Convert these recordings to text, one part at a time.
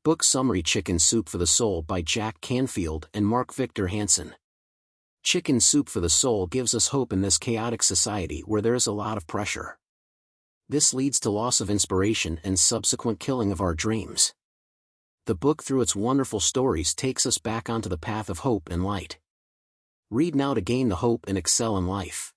Book Summary: Chicken Soup for the Soul by Jack Canfield and Mark Victor Hansen. Chicken Soup for the Soul gives us hope in this chaotic society where there is a lot of pressure. This leads to loss of inspiration and subsequent killing of our dreams. The book, through its wonderful stories, takes us back onto the path of hope and light. Read now to gain the hope and excel in life.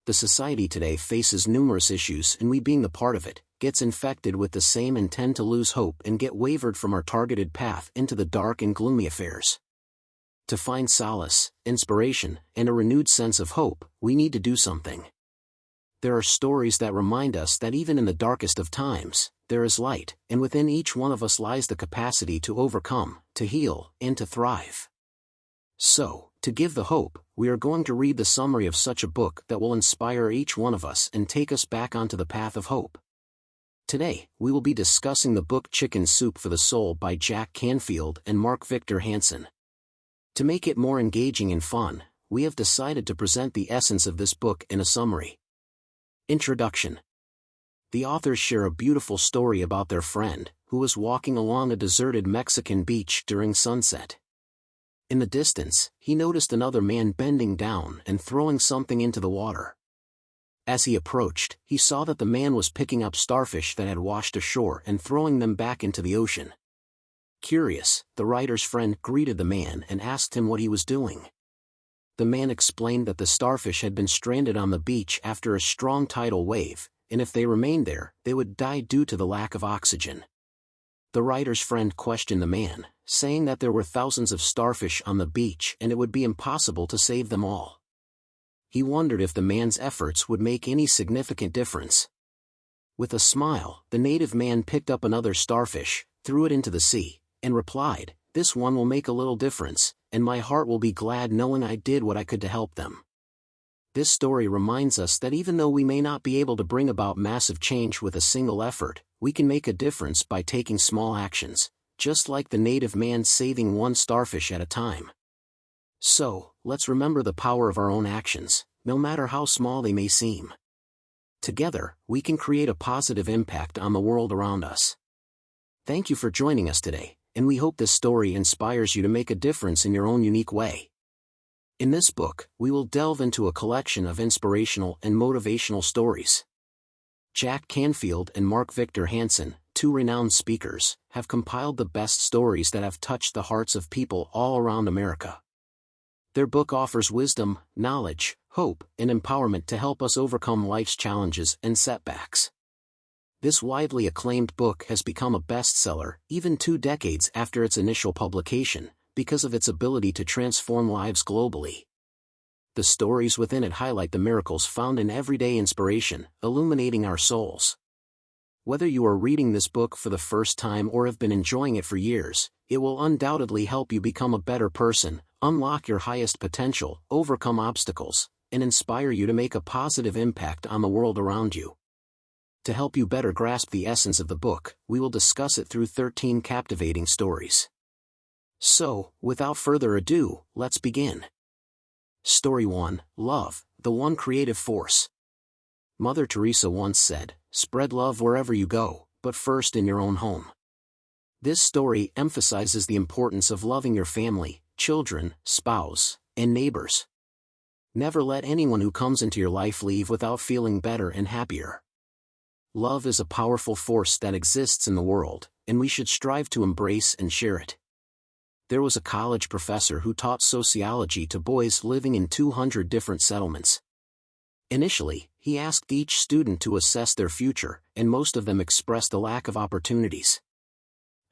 The society today faces numerous issues, and we, being the part of it, gets infected with the same and tend to lose hope and get wavered from our targeted path into the dark and gloomy affairs. To find solace, inspiration, and a renewed sense of hope, we need to do something. There are stories that remind us that even in the darkest of times, there is light, and within each one of us lies the capacity to overcome, to heal, and to thrive. So, to give the hope, we are going to read the summary of such a book that will inspire each one of us and take us back onto the path of hope. Today, we will be discussing the book Chicken Soup for the Soul by Jack Canfield and Mark Victor Hansen. To make it more engaging and fun, we have decided to present the essence of this book in a summary. Introduction. The authors share a beautiful story about their friend, who was walking along a deserted Mexican beach during sunset. In the distance, he noticed another man bending down and throwing something into the water. As he approached, he saw that the man was picking up starfish that had washed ashore and throwing them back into the ocean. Curious, the writer's friend greeted the man and asked him what he was doing. The man explained that the starfish had been stranded on the beach after a strong tidal wave, and if they remained there, they would die due to the lack of oxygen. The writer's friend questioned the man, saying that there were thousands of starfish on the beach and it would be impossible to save them all. He wondered if the man's efforts would make any significant difference. With a smile, the native man picked up another starfish, threw it into the sea, and replied, "This one will make a little difference, and my heart will be glad knowing I did what I could to help them." This story reminds us that even though we may not be able to bring about massive change with a single effort, we can make a difference by taking small actions, just like the native man saving one starfish at a time. So, let's remember the power of our own actions, no matter how small they may seem. Together, we can create a positive impact on the world around us. Thank you for joining us today, and we hope this story inspires you to make a difference in your own unique way. In this book, we will delve into a collection of inspirational and motivational stories. Jack Canfield and Mark Victor Hansen, two renowned speakers, have compiled the best stories that have touched the hearts of people all around America. Their book offers wisdom, knowledge, hope, and empowerment to help us overcome life's challenges and setbacks. This widely acclaimed book has become a bestseller even 2 decades after its initial publication, because of its ability to transform lives globally. The stories within it highlight the miracles found in everyday inspiration, illuminating our souls. Whether you are reading this book for the first time or have been enjoying it for years, it will undoubtedly help you become a better person, unlock your highest potential, overcome obstacles, and inspire you to make a positive impact on the world around you. To help you better grasp the essence of the book, we will discuss it through 13 captivating stories. So, without further ado, let's begin. Story 1, Love, the One Creative Force. Mother Teresa once said, "Spread love wherever you go, but first in your own home." This story emphasizes the importance of loving your family, children, spouse, and neighbors. Never let anyone who comes into your life leave without feeling better and happier. Love is a powerful force that exists in the world, and we should strive to embrace and share it. There was a college professor who taught sociology to boys living in 200 different settlements. Initially, he asked each student to assess their future, and most of them expressed a lack of opportunities.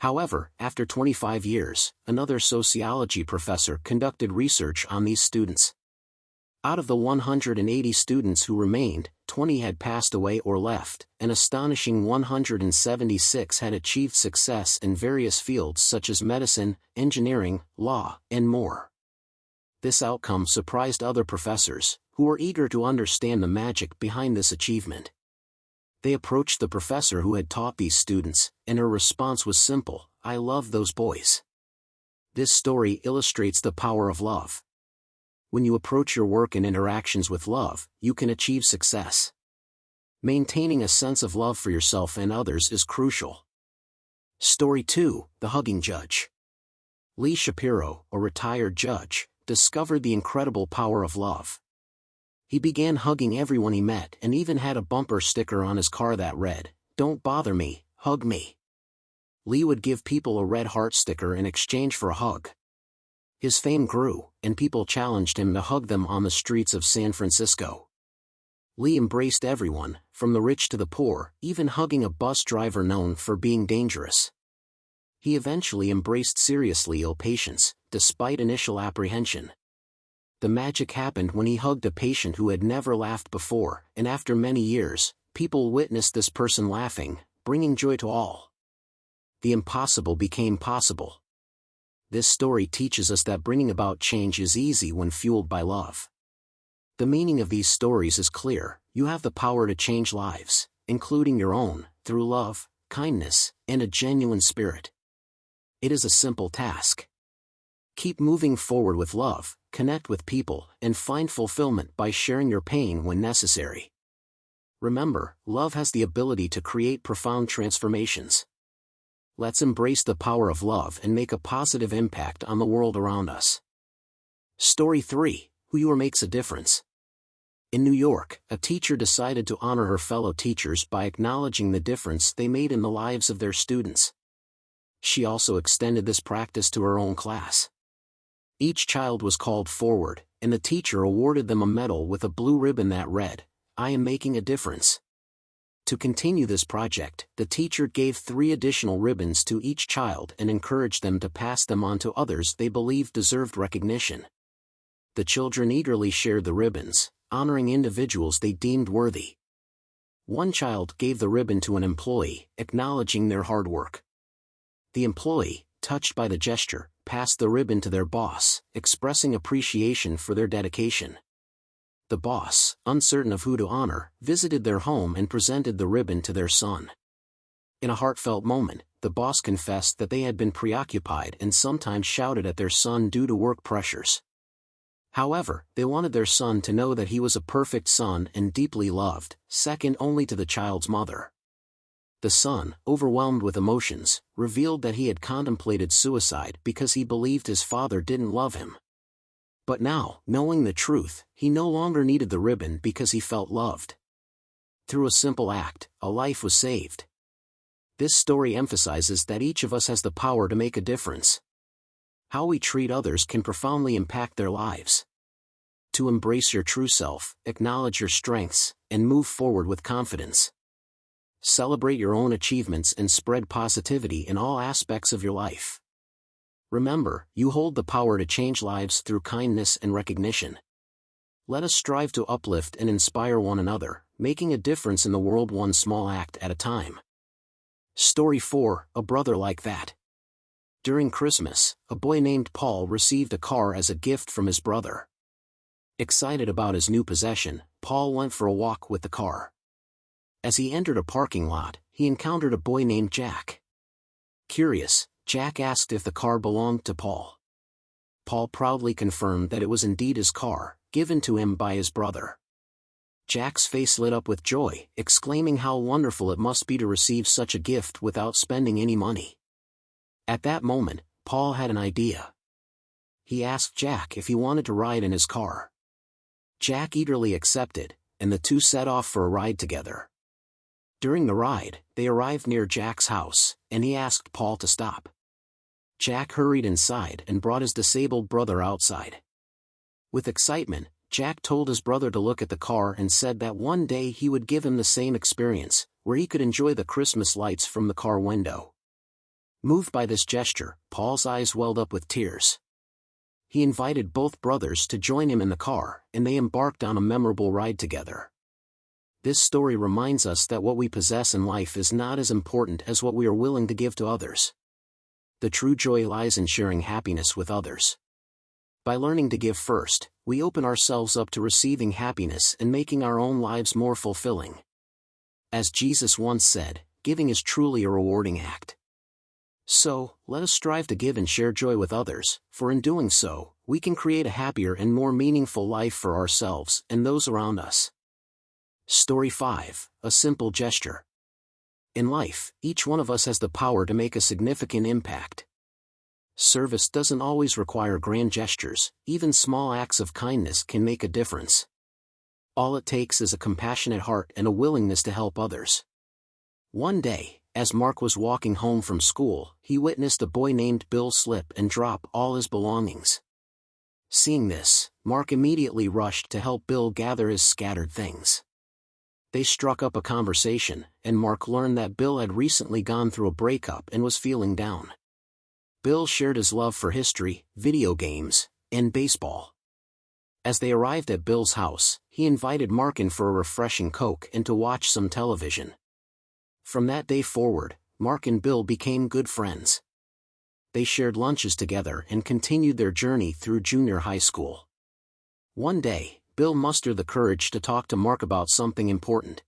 However, after 25 years, another sociology professor conducted research on these students. Out of the 180 students who remained, 20 had passed away or left, an astonishing 176 had achieved success in various fields such as medicine, engineering, law, and more. This outcome surprised other professors, who were eager to understand the magic behind this achievement. They approached the professor who had taught these students, and her response was simple: "I love those boys." This story illustrates the power of love. When you approach your work and interactions with love, you can achieve success. Maintaining a sense of love for yourself and others is crucial. Story 2, The Hugging Judge. Lee Shapiro, a retired judge, discovered the incredible power of love. He began hugging everyone he met and even had a bumper sticker on his car that read, "Don't bother me, hug me." Lee would give people a red heart sticker in exchange for a hug. His fame grew, and people challenged him to hug them on the streets of San Francisco. Lee embraced everyone, from the rich to the poor, even hugging a bus driver known for being dangerous. He eventually embraced seriously ill patients, despite initial apprehension. The magic happened when he hugged a patient who had never laughed before, and after many years, people witnessed this person laughing, bringing joy to all. The impossible became possible. This story teaches us that bringing about change is easy when fueled by love. The meaning of these stories is clear: you have the power to change lives, including your own, through love, kindness, and a genuine spirit. It is a simple task. Keep moving forward with love, connect with people, and find fulfillment by sharing your pain when necessary. Remember, love has the ability to create profound transformations. Let's embrace the power of love and make a positive impact on the world around us. Story 3, Who You Are Makes a Difference. In New York, a teacher decided to honor her fellow teachers by acknowledging the difference they made in the lives of their students. She also extended this practice to her own class. Each child was called forward, and the teacher awarded them a medal with a blue ribbon that read, "I am making a difference." To continue this project, the teacher gave 3 additional ribbons to each child and encouraged them to pass them on to others they believed deserved recognition. The children eagerly shared the ribbons, honoring individuals they deemed worthy. One child gave the ribbon to an employee, acknowledging their hard work. The employee, touched by the gesture, passed the ribbon to their boss, expressing appreciation for their dedication. The boss, uncertain of who to honor, visited their home and presented the ribbon to their son. In a heartfelt moment, the boss confessed that they had been preoccupied and sometimes shouted at their son due to work pressures. However, they wanted their son to know that he was a perfect son and deeply loved, second only to the child's mother. The son, overwhelmed with emotions, revealed that he had contemplated suicide because he believed his father didn't love him. But now, knowing the truth, he no longer needed the ribbon because he felt loved. Through a simple act, a life was saved. This story emphasizes that each of us has the power to make a difference. How we treat others can profoundly impact their lives. To embrace your true self, acknowledge your strengths, and move forward with confidence. Celebrate your own achievements and spread positivity in all aspects of your life. Remember, you hold the power to change lives through kindness and recognition. Let us strive to uplift and inspire one another, making a difference in the world one small act at a time. Story 4, A Brother Like That. During Christmas, a boy named Paul received a car as a gift from his brother. Excited about his new possession, Paul went for a walk with the car. As he entered a parking lot, he encountered a boy named Jack. Curious, Jack asked if the car belonged to Paul. Paul proudly confirmed that it was indeed his car, given to him by his brother. Jack's face lit up with joy, exclaiming how wonderful it must be to receive such a gift without spending any money. At that moment, Paul had an idea. He asked Jack if he wanted to ride in his car. Jack eagerly accepted, and the two set off for a ride together. During the ride, they arrived near Jack's house, and he asked Paul to stop. Jack hurried inside and brought his disabled brother outside. With excitement, Jack told his brother to look at the car and said that one day he would give him the same experience, where he could enjoy the Christmas lights from the car window. Moved by this gesture, Paul's eyes welled up with tears. He invited both brothers to join him in the car, and they embarked on a memorable ride together. This story reminds us that what we possess in life is not as important as what we are willing to give to others. The true joy lies in sharing happiness with others. By learning to give first, we open ourselves up to receiving happiness and making our own lives more fulfilling. As Jesus once said, giving is truly a rewarding act. So, let us strive to give and share joy with others, for in doing so, we can create a happier and more meaningful life for ourselves and those around us. Story 5, A Simple Gesture. In life, each one of us has the power to make a significant impact. Service doesn't always require grand gestures, even small acts of kindness can make a difference. All it takes is a compassionate heart and a willingness to help others. One day, as Mark was walking home from school, he witnessed a boy named Bill slip and drop all his belongings. Seeing this, Mark immediately rushed to help Bill gather his scattered things. They struck up a conversation, and Mark learned that Bill had recently gone through a breakup and was feeling down. Bill shared his love for history, video games, and baseball. As they arrived at Bill's house, he invited Mark in for a refreshing Coke and to watch some television. From that day forward, Mark and Bill became good friends. They shared lunches together and continued their journey through junior high school. One day, Bill mustered the courage to talk to Mark about something important.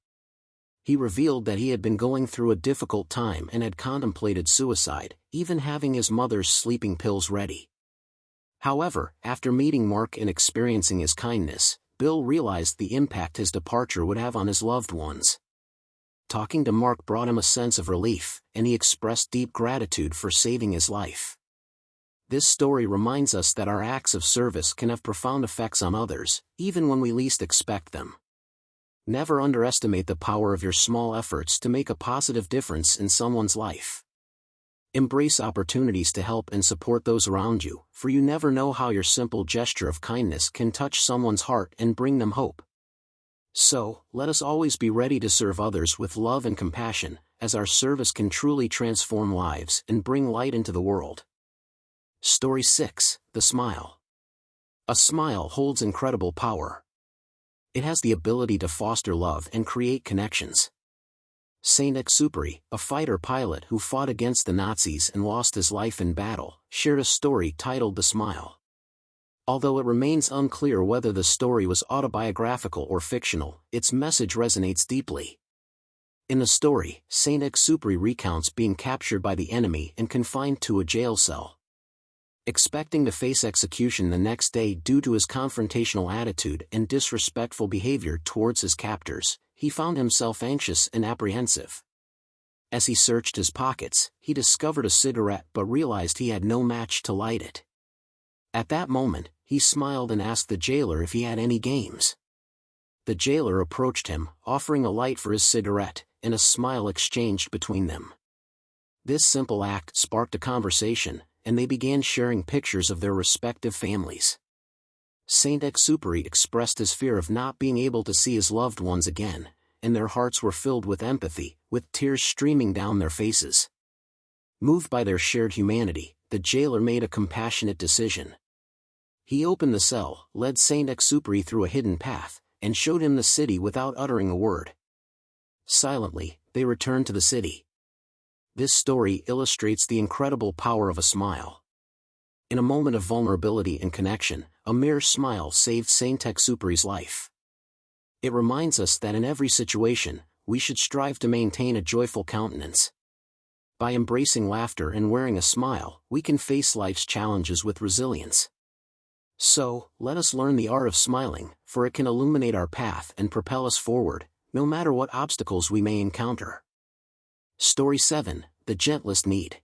He revealed that he had been going through a difficult time and had contemplated suicide, even having his mother's sleeping pills ready. However, after meeting Mark and experiencing his kindness, Bill realized the impact his departure would have on his loved ones. Talking to Mark brought him a sense of relief, and he expressed deep gratitude for saving his life. This story reminds us that our acts of service can have profound effects on others, even when we least expect them. Never underestimate the power of your small efforts to make a positive difference in someone's life. Embrace opportunities to help and support those around you, for you never know how your simple gesture of kindness can touch someone's heart and bring them hope. So, let us always be ready to serve others with love and compassion, as our service can truly transform lives and bring light into the world. Story 6, The Smile. A smile holds incredible power. It has the ability to foster love and create connections. Saint-Exupéry, a fighter pilot who fought against the Nazis and lost his life in battle, shared a story titled The Smile. Although it remains unclear whether the story was autobiographical or fictional, its message resonates deeply. In the story, Saint-Exupéry recounts being captured by the enemy and confined to a jail cell. Expecting to face execution the next day due to his confrontational attitude and disrespectful behavior towards his captors, he found himself anxious and apprehensive. As he searched his pockets, he discovered a cigarette but realized he had no match to light it. At that moment, he smiled and asked the jailer if he had any games. The jailer approached him, offering a light for his cigarette, and a smile exchanged between them. This simple act sparked a conversation, and they began sharing pictures of their respective families. Saint-Exupéry expressed his fear of not being able to see his loved ones again, and their hearts were filled with empathy, with tears streaming down their faces. Moved by their shared humanity, the jailer made a compassionate decision. He opened the cell, led Saint-Exupéry through a hidden path, and showed him the city without uttering a word. Silently, they returned to the city. This story illustrates the incredible power of a smile. In a moment of vulnerability and connection, a mere smile saved Saint-Exupéry's life. It reminds us that in every situation, we should strive to maintain a joyful countenance. By embracing laughter and wearing a smile, we can face life's challenges with resilience. So, let us learn the art of smiling, for it can illuminate our path and propel us forward, no matter what obstacles we may encounter. Story 7, The Gentlest Need.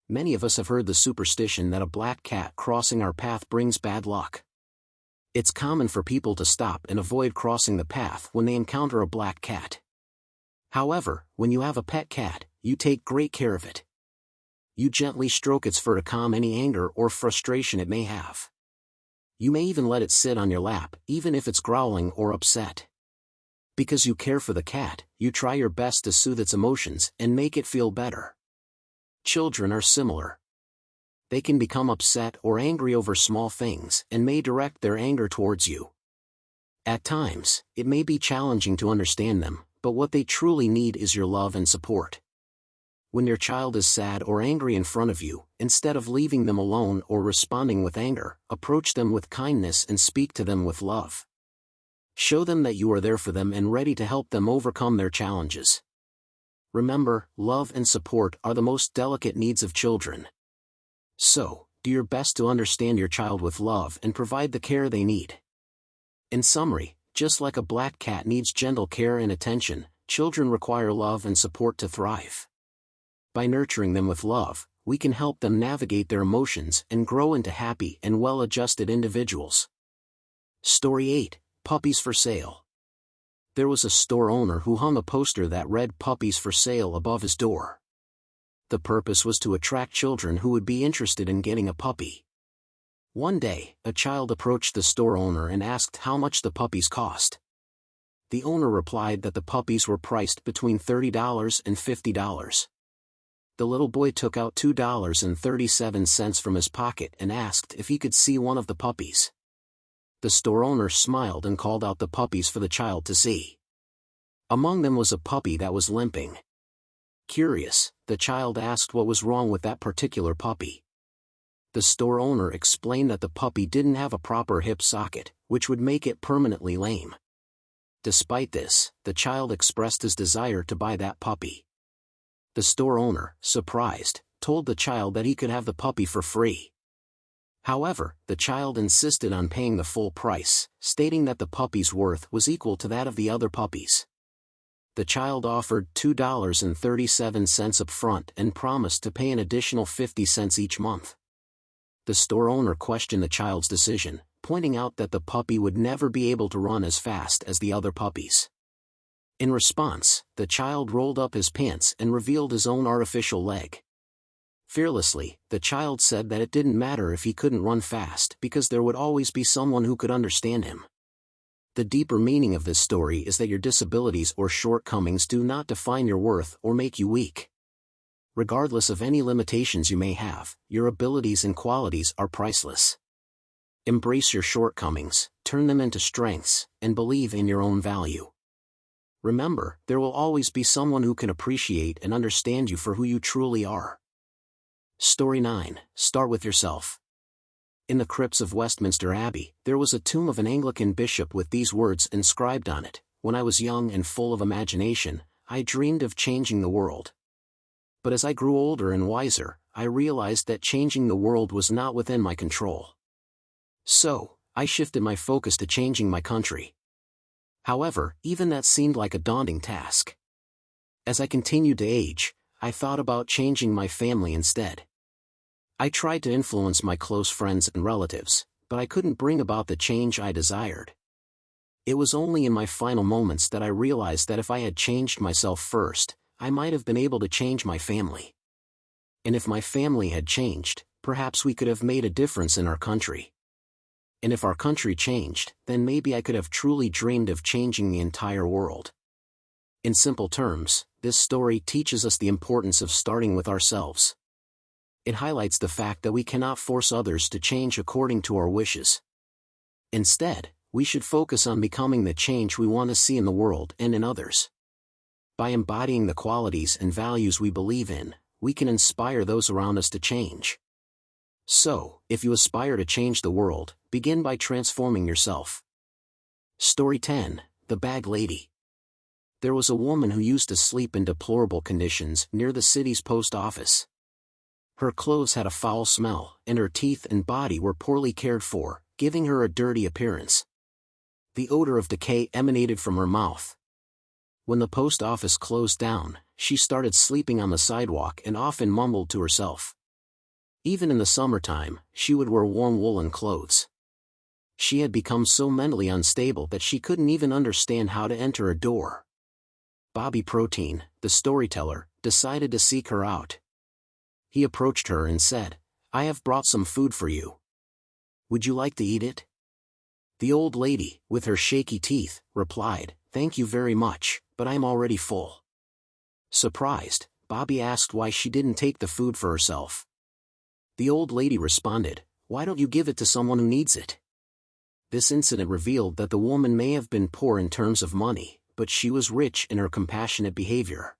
Many of us have heard the superstition that a black cat crossing our path brings bad luck. It's common for people to stop and avoid crossing the path when they encounter a black cat. However, when you have a pet cat, you take great care of it. You gently stroke its fur to calm any anger or frustration it may have. You may even let it sit on your lap, even if it's growling or upset. Because you care for the cat, you try your best to soothe its emotions and make it feel better. Children are similar. They can become upset or angry over small things and may direct their anger towards you. At times, it may be challenging to understand them, but what they truly need is your love and support. When your child is sad or angry in front of you, instead of leaving them alone or responding with anger, approach them with kindness and speak to them with love. Show them that you are there for them and ready to help them overcome their challenges. Remember, love and support are the most delicate needs of children. So, do your best to understand your child with love and provide the care they need. In summary, just like a black cat needs gentle care and attention, children require love and support to thrive. By nurturing them with love, we can help them navigate their emotions and grow into happy and well-adjusted individuals. Story 8, Puppies for Sale. There was a store owner who hung a poster that read "Puppies for Sale" above his door. The purpose was to attract children who would be interested in getting a puppy. One day, a child approached the store owner and asked how much the puppies cost. The owner replied that the puppies were priced between $30 and $50. The little boy took out $2.37 from his pocket and asked if he could see one of the puppies. The store owner smiled and called out the puppies for the child to see. Among them was a puppy that was limping. Curious, the child asked what was wrong with that particular puppy. The store owner explained that the puppy didn't have a proper hip socket, which would make it permanently lame. Despite this, the child expressed his desire to buy that puppy. The store owner, surprised, told the child that he could have the puppy for free. However, the child insisted on paying the full price, stating that the puppy's worth was equal to that of the other puppies. The child offered $2.37 up front and promised to pay an additional 50 cents each month. The store owner questioned the child's decision, pointing out that the puppy would never be able to run as fast as the other puppies. In response, the child rolled up his pants and revealed his own artificial leg. Fearlessly, the child said that it didn't matter if he couldn't run fast because there would always be someone who could understand him. The deeper meaning of this story is that your disabilities or shortcomings do not define your worth or make you weak. Regardless of any limitations you may have, your abilities and qualities are priceless. Embrace your shortcomings, turn them into strengths, and believe in your own value. Remember, there will always be someone who can appreciate and understand you for who you truly are. Story 9, Start with Yourself. In the crypts of Westminster Abbey, there was a tomb of an Anglican bishop with these words inscribed on it: "When I was young and full of imagination, I dreamed of changing the world. But as I grew older and wiser, I realized that changing the world was not within my control. So, I shifted my focus to changing my country." However, even that seemed like a daunting task. As I continued to age, I thought about changing my family instead. I tried to influence my close friends and relatives, but I couldn't bring about the change I desired. It was only in my final moments that I realized that if I had changed myself first, I might have been able to change my family. And if my family had changed, perhaps we could have made a difference in our country. And if our country changed, then maybe I could have truly dreamed of changing the entire world. In simple terms, this story teaches us the importance of starting with ourselves. It highlights the fact that we cannot force others to change according to our wishes. Instead, we should focus on becoming the change we want to see in the world and in others. By embodying the qualities and values we believe in, we can inspire those around us to change. So, if you aspire to change the world, begin by transforming yourself. Story 10, The Bag Lady. There was a woman who used to sleep in deplorable conditions near the city's post office. Her clothes had a foul smell, and her teeth and body were poorly cared for, giving her a dirty appearance. The odor of decay emanated from her mouth. When the post office closed down, she started sleeping on the sidewalk and often mumbled to herself. Even in the summertime, she would wear warm woolen clothes. She had become so mentally unstable that she couldn't even understand how to enter a door. Bobby Protein, the storyteller, decided to seek her out. He approached her and said, "I have brought some food for you. Would you like to eat it?" The old lady, with her shaky teeth, replied, "Thank you very much, but I'm already full." Surprised, Bobby asked why she didn't take the food for herself. The old lady responded, "Why don't you give it to someone who needs it?" This incident revealed that the woman may have been poor in terms of money, but she was rich in her compassionate behavior.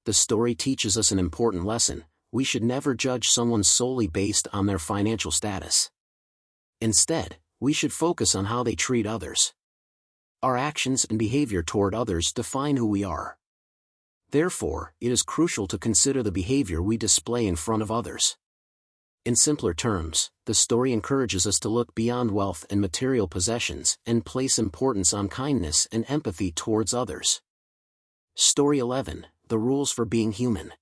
The story teaches us an important lesson: we should never judge someone solely based on their financial status. Instead, we should focus on how they treat others. Our actions and behavior toward others define who we are. Therefore, it is crucial to consider the behavior we display in front of others. In simpler terms, the story encourages us to look beyond wealth and material possessions and place importance on kindness and empathy towards others. Story 11, The Rules for Being Human.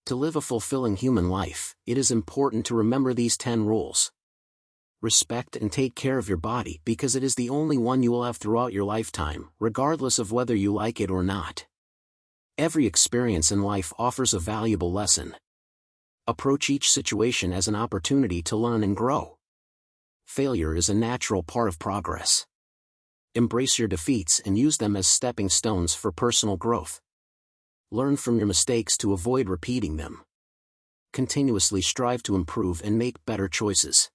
To live a fulfilling human life, it is important to remember these 10 rules. Respect and take care of your body because it is the only one you will have throughout your lifetime, regardless of whether you like it or not. Every experience in life offers a valuable lesson. Approach each situation as an opportunity to learn and grow. Failure is a natural part of progress. Embrace your defeats and use them as stepping stones for personal growth. Learn from your mistakes to avoid repeating them. Continuously strive to improve and make better choices.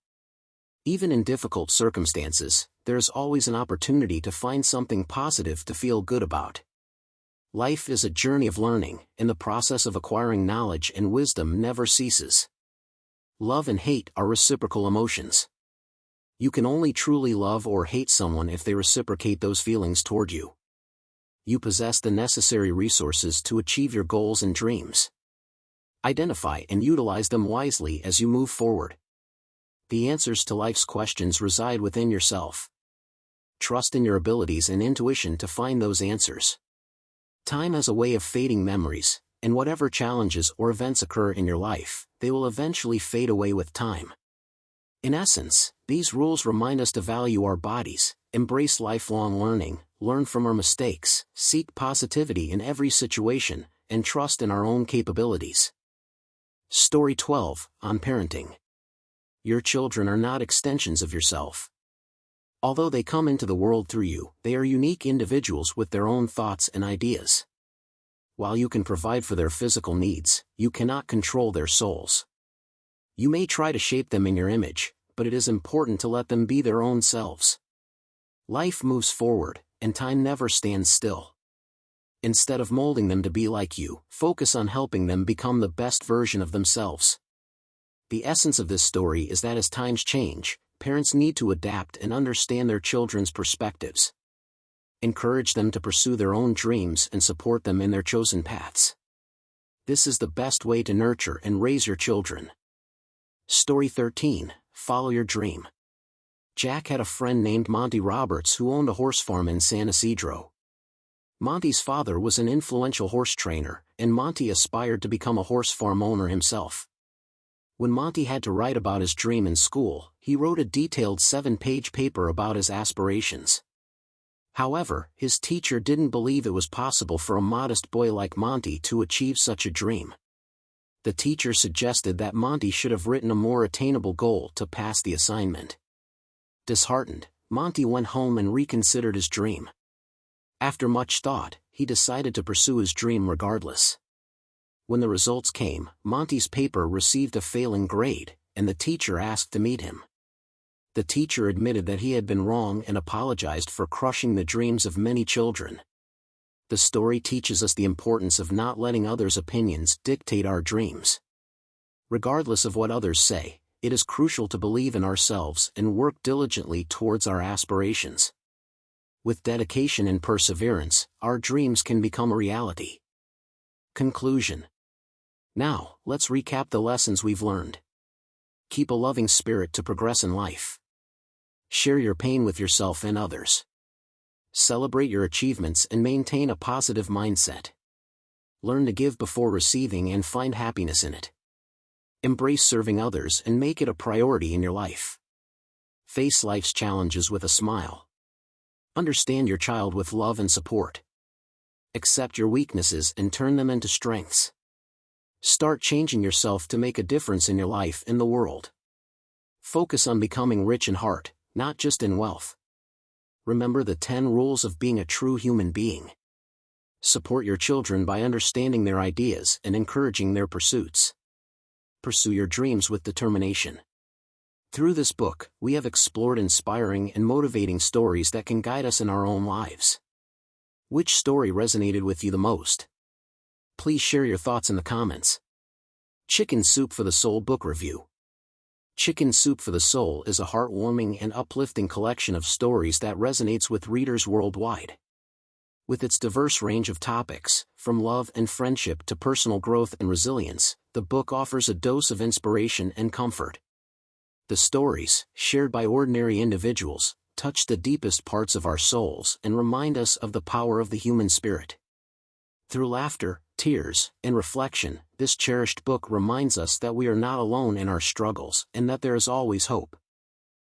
Even in difficult circumstances, there is always an opportunity to find something positive to feel good about. Life is a journey of learning, and the process of acquiring knowledge and wisdom never ceases. Love and hate are reciprocal emotions. You can only truly love or hate someone if they reciprocate those feelings toward you. You possess the necessary resources to achieve your goals and dreams. Identify and utilize them wisely as you move forward. The answers to life's questions reside within yourself. Trust in your abilities and intuition to find those answers. Time has a way of fading memories, and whatever challenges or events occur in your life, they will eventually fade away with time. In essence, these rules remind us to value our bodies, embrace lifelong learning, learn from our mistakes, seek positivity in every situation, and trust in our own capabilities. Story 12, On Parenting. Your children are not extensions of yourself. Although they come into the world through you, they are unique individuals with their own thoughts and ideas. While you can provide for their physical needs, you cannot control their souls. You may try to shape them in your image, but it is important to let them be their own selves. Life moves forward, and time never stands still. Instead of molding them to be like you, focus on helping them become the best version of themselves. The essence of this story is that as times change, parents need to adapt and understand their children's perspectives. Encourage them to pursue their own dreams and support them in their chosen paths. This is the best way to nurture and raise your children. Story 13, Follow Your Dream. Jack had a friend named Monty Roberts who owned a horse farm in San Isidro. Monty's father was an influential horse trainer, and Monty aspired to become a horse farm owner himself. When Monty had to write about his dream in school, he wrote a detailed 7-page paper about his aspirations. However, his teacher didn't believe it was possible for a modest boy like Monty to achieve such a dream. The teacher suggested that Monty should have written a more attainable goal to pass the assignment. Disheartened, Monty went home and reconsidered his dream. After much thought, he decided to pursue his dream regardless. When the results came, Monty's paper received a failing grade, and the teacher asked to meet him. The teacher admitted that he had been wrong and apologized for crushing the dreams of many children. The story teaches us the importance of not letting others' opinions dictate our dreams. Regardless of what others say, it is crucial to believe in ourselves and work diligently towards our aspirations. With dedication and perseverance, our dreams can become a reality. Conclusion. Now, let's recap the lessons we've learned. Keep a loving spirit to progress in life. Share your pain with yourself and others. Celebrate your achievements and maintain a positive mindset. Learn to give before receiving and find happiness in it. Embrace serving others and make it a priority in your life. Face life's challenges with a smile. Understand your child with love and support. Accept your weaknesses and turn them into strengths. Start changing yourself to make a difference in your life and the world. Focus on becoming rich in heart, not just in wealth. Remember the 10 rules of being a true human being. Support your children by understanding their ideas and encouraging their pursuits. Pursue your dreams with determination. Through this book, we have explored inspiring and motivating stories that can guide us in our own lives. Which story resonated with you the most? Please share your thoughts in the comments. Chicken Soup for the Soul Book Review. Chicken Soup for the Soul is a heartwarming and uplifting collection of stories that resonates with readers worldwide. With its diverse range of topics, from love and friendship to personal growth and resilience, the book offers a dose of inspiration and comfort. The stories, shared by ordinary individuals, touch the deepest parts of our souls and remind us of the power of the human spirit. Through laughter, tears, and reflection, this cherished book reminds us that we are not alone in our struggles and that there is always hope.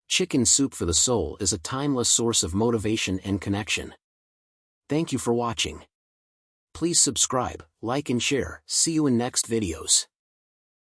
Chicken Soup for the Soul is a timeless source of motivation and connection. Thank you for watching. Please subscribe, like and share. See you in next videos.